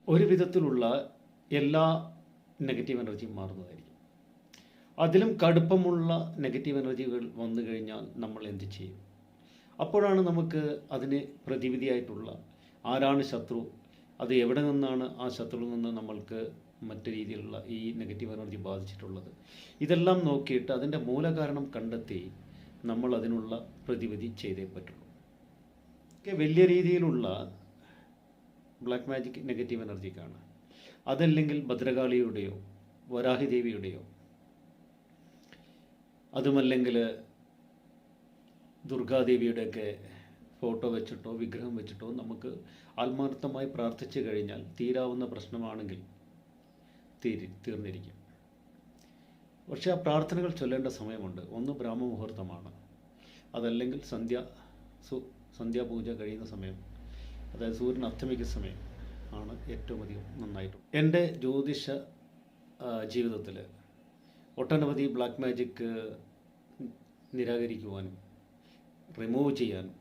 ഒരു വിധത്തിലുള്ള എല്ലാ നെഗറ്റീവ് എനർജിയും മാറുന്നതായിരിക്കും. അതിലും കടുപ്പമുള്ള നെഗറ്റീവ് എനർജികൾ വന്നു കഴിഞ്ഞാൽ നമ്മൾ എന്ത് ചെയ്യും? അപ്പോഴാണ് നമുക്ക് അതിന് പ്രതിവിധിയായിട്ടുള്ള ആരാണ് ശത്രു, അത് എവിടെ നിന്നാണ് ആ ശത്രുവിൽ നിന്ന് നമ്മൾക്ക് മറ്റു രീതിയിലുള്ള ഈ നെഗറ്റീവ് എനർജി ബാധിച്ചിട്ടുള്ളത്, ഇതെല്ലാം നോക്കിയിട്ട് അതിൻ്റെ മൂലകാരണം കണ്ടെത്തി നമ്മൾ അതിനുള്ള പ്രതിവിധി ചെയ്തേ പറ്റുള്ളൂ. വലിയ രീതിയിലുള്ള ബ്ലാക്ക് മാജിക് നെഗറ്റീവ് എനർജിക്കാണ്. അതല്ലെങ്കിൽ ഭദ്രകാളിയുടെയോ വരാഹി ദേവിയുടെയോ അതുമല്ലെങ്കിൽ ദുർഗാദേവിയുടെയൊക്കെ ഫോട്ടോ വെച്ചിട്ടോ വിഗ്രഹം വെച്ചിട്ടോ നമുക്ക് ആത്മാർത്ഥമായി പ്രാർത്ഥിച്ചു കഴിഞ്ഞാൽ തീരാവുന്ന പ്രശ്നമാണെങ്കിൽ തീർന്നിരിക്കും. പക്ഷേ ആ പ്രാർത്ഥനകൾ ചൊല്ലേണ്ട സമയമുണ്ട്. ഒന്ന് ബ്രാഹ്മമുഹൂർത്തമാണ്, അതല്ലെങ്കിൽ സന്ധ്യാപൂജ കഴിയുന്ന സമയം, അതായത് സൂര്യൻ അസ്തമിക്കുന്ന സമയം ആണ് ഏറ്റവും അധികം നന്നായിട്ടും. എൻ്റെ ജ്യോതിഷ ജീവിതത്തിൽ ഒട്ടനവധി ബ്ലാക്ക് മാജിക് നിരാകരിക്കുവാനും റിമൂവ് ചെയ്യാനും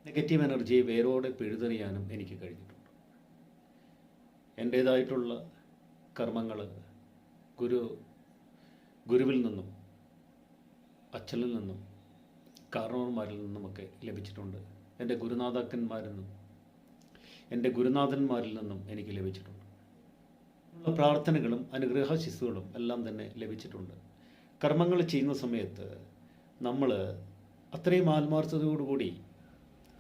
നെഗറ്റീവ് എനർജിയെ വേരോടെ പിഴുതെറിയാനും എനിക്ക് കഴിഞ്ഞിട്ടുണ്ട്. എൻ്റേതായിട്ടുള്ള കർമ്മങ്ങൾ ഗുരുവിൽ നിന്നും അച്ഛനിൽ നിന്നും കാരണവന്മാരിൽ നിന്നുമൊക്കെ ലഭിച്ചിട്ടുണ്ട്. എൻ്റെ ഗുരുനാഥന്മാരിൽ നിന്നും എനിക്ക് ലഭിച്ചിട്ടുണ്ട്. പ്രാർത്ഥനകളും അനുഗ്രഹശിസ്സുകളും എല്ലാം തന്നെ ലഭിച്ചിട്ടുണ്ട്. കർമ്മങ്ങൾ ചെയ്യുന്ന സമയത്ത് നമ്മൾ അത്രയും ആത്മാർത്ഥതയോടുകൂടി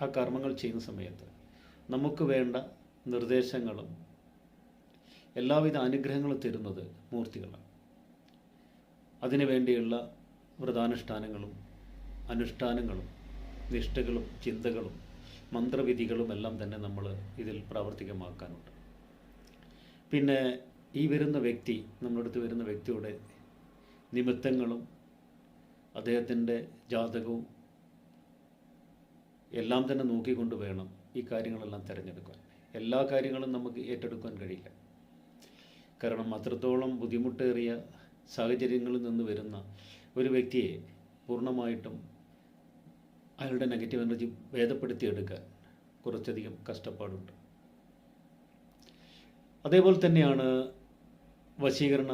ആ കർമ്മങ്ങൾ ചെയ്യുന്ന സമയത്ത് നമുക്ക് വേണ്ട നിർദ്ദേശങ്ങളും എല്ലാവിധ അനുഗ്രഹങ്ങളും തരുന്നത് മൂർത്തികളാണ്. അതിനുവേണ്ടിയുള്ള വ്രതാനുഷ്ഠാനങ്ങളും അനുഷ്ഠാനങ്ങളും നിഷ്ഠകളും ചിന്തകളും മന്ത്രവിധികളും എല്ലാം തന്നെ നമ്മൾ ഇതിൽ പ്രാവർത്തികമാക്കാനുണ്ട്. പിന്നെ ഈ വരുന്ന വ്യക്തി, നമ്മളടുത്ത് വരുന്ന വ്യക്തിയുടെ നിമിത്തങ്ങളും അദ്ദേഹത്തിൻ്റെ ജാതകവും എല്ലാം തന്നെ നോക്കിക്കൊണ്ട് വേണം ഈ കാര്യങ്ങളെല്ലാം തിരഞ്ഞെടുക്കാൻ. എല്ലാ കാര്യങ്ങളും നമുക്ക് ഏറ്റെടുക്കാൻ കഴിയില്ല. കാരണം അത്രത്തോളം ബുദ്ധിമുട്ടേറിയ സാഹചര്യങ്ങളിൽ നിന്ന് വരുന്ന ഒരു വ്യക്തിയെ പൂർണ്ണമായിട്ടും അയാളുടെ നെഗറ്റീവ് എനർജി ഭേദപ്പെടുത്തിയെടുക്കാൻ കുറച്ചധികം കഷ്ടപ്പാടുണ്ട്. അതേപോലെ തന്നെയാണ് വശീകരണ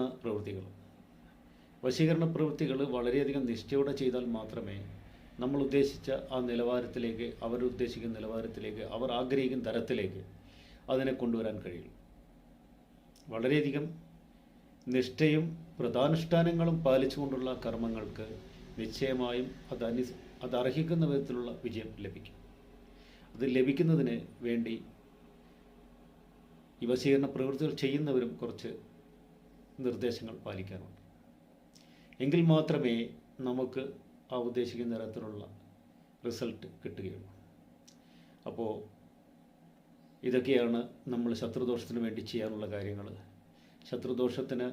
പ്രവൃത്തികൾ വളരെയധികം നിഷ്ഠയോടെ ചെയ്താൽ മാത്രമേ നമ്മൾ ഉദ്ദേശിച്ച ആ നിലവാരത്തിലേക്ക്, അവരുദ്ദേശിക്കുന്ന നിലവാരത്തിലേക്ക്, അവർ ആഗ്രഹിക്കുന്ന തരത്തിലേക്ക് അതിനെ കൊണ്ടുവരാൻ കഴിയുള്ളൂ. വളരെയധികം നിഷ്ഠയും വ്രതാനുഷ്ഠാനങ്ങളും പാലിച്ചുകൊണ്ടുള്ള കർമ്മങ്ങൾക്ക് നിശ്ചയമായും അത് അർഹിക്കുന്ന വിധത്തിലുള്ള വിജയം ലഭിക്കും. അത് ലഭിക്കുന്നതിന് വേണ്ടി ഈ വശീകരണ പ്രവൃത്തികൾ ചെയ്യുന്നവരും കുറച്ച് നിർദ്ദേശങ്ങൾ പാലിക്കാനുണ്ട്. എങ്കിൽ മാത്രമേ നമുക്ക് ആ ഉദ്ദേശിക്കുന്ന തരത്തിലുള്ള റിസൾട്ട് കിട്ടുകയുള്ളൂ. അപ്പോൾ ഇതൊക്കെയാണ് നമ്മൾ ശത്രുദോഷത്തിന് വേണ്ടി ചെയ്യാനുള്ള കാര്യങ്ങൾ. ശത്രുദോഷത്തിന്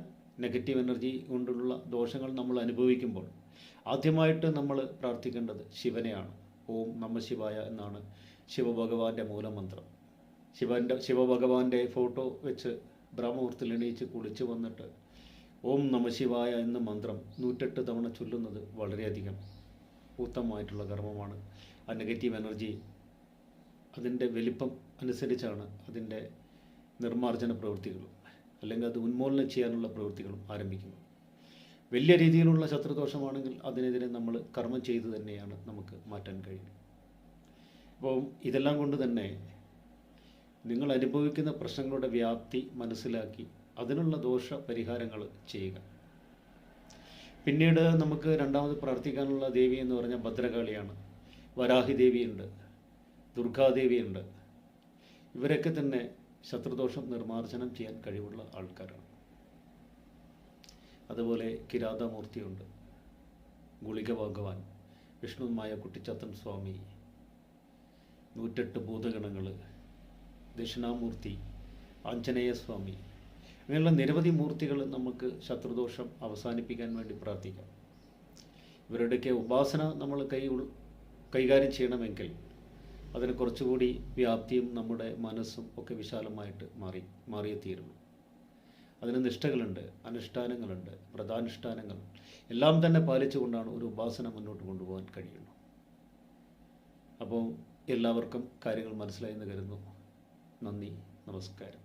നെഗറ്റീവ് എനർജി കൊണ്ടുള്ള ദോഷങ്ങൾ നമ്മൾ അനുഭവിക്കുമ്പോൾ ആദ്യമായിട്ട് നമ്മൾ പ്രാർത്ഥിക്കേണ്ടത് ശിവനെയാണ്. ഓം നമഃ ശിവായ എന്നാണ് ശിവഭഗവാന്റെ മൂലമന്ത്രം. ശിവഭഗവാന്റെ ഫോട്ടോ വെച്ച് ബ്രഹ്മമുഹൂർത്തത്തിൽ എണീച്ച് കുളിച്ച് വന്നിട്ട് ഓം നമഃ ശിവായ എന്ന മന്ത്രം 108 തവണ ചൊല്ലുന്നത് വളരെയധികം ഉത്തമമായിട്ടുള്ള കർമ്മമാണ്. ആ നെഗറ്റീവ് എനർജി അതിൻ്റെ വലിപ്പം അനുസരിച്ചാണ് അതിൻ്റെ നിർമ്മാർജ്ജന പ്രവൃത്തികളും അല്ലെങ്കിൽ അത് ഉന്മൂലനം ചെയ്യാനുള്ള പ്രവൃത്തികളും ആരംഭിക്കുന്നത്. വലിയ രീതിയിലുള്ള ശത്രുദോഷമാണെങ്കിൽ അതിനെതിരെ നമ്മൾ കർമ്മം ചെയ്ത് തന്നെയാണ് നമുക്ക് മാറ്റാൻ കഴിയും. അപ്പോൾ ഇതെല്ലാം കൊണ്ട് തന്നെ നിങ്ങൾ അനുഭവിക്കുന്ന പ്രശ്നങ്ങളുടെ വ്യാപ്തി മനസ്സിലാക്കി അതിനുള്ള ദോഷ പരിഹാരങ്ങൾ ചെയ്യുക. പിന്നീട് നമുക്ക് രണ്ടാമത് പ്രാർത്ഥിക്കാനുള്ള ദേവി എന്ന് പറഞ്ഞാൽ ഭദ്രകാളിയാണ്. വരാഹി ദേവിയുണ്ട്, ദുർഗാദേവിയുണ്ട്. ഇവരൊക്കെ തന്നെ ശത്രുദോഷം നിർമ്മാർജ്ജനം ചെയ്യാൻ കഴിവുള്ള ആൾക്കാരാണ്. അതുപോലെ കിരാതമൂർത്തിയുണ്ട്, ഗുളിക ഭഗവാൻ, വിഷ്ണുമായ കുട്ടിച്ചാത്തൻ സ്വാമി, 108 ഭൂതഗണങ്ങൾ, ദക്ഷിണാമൂർത്തി, ആഞ്ജനേയ സ്വാമി, അങ്ങനെയുള്ള നിരവധി മൂർത്തികൾ നമുക്ക് ശത്രുദോഷം അവസാനിപ്പിക്കാൻ വേണ്ടി പ്രാർത്ഥിക്കാം. ഇവരുടെയൊക്കെ ഉപാസന നമ്മൾ കൈകാര്യം ചെയ്യണമെങ്കിൽ അതിന് കുറച്ചുകൂടി വ്യാപ്തിയും നമ്മുടെ മനസ്സും ഒക്കെ വിശാലമായിട്ട് മാറിയേ തീരുള്ളൂ. അതിന് നിഷ്ഠകളുണ്ട്, അനുഷ്ഠാനങ്ങളുണ്ട്, വ്രതാനുഷ്ഠാനങ്ങൾ എല്ലാം തന്നെ പാലിച്ചുകൊണ്ടാണ് ഒരു ഉപാസന മുന്നോട്ട് കൊണ്ടുപോകാൻ കഴിയുള്ളൂ. അപ്പോൾ എല്ലാവർക്കും കാര്യങ്ങൾ മനസ്സിലായെന്ന് കരുതുന്നു. നന്ദി, നമസ്കാരം.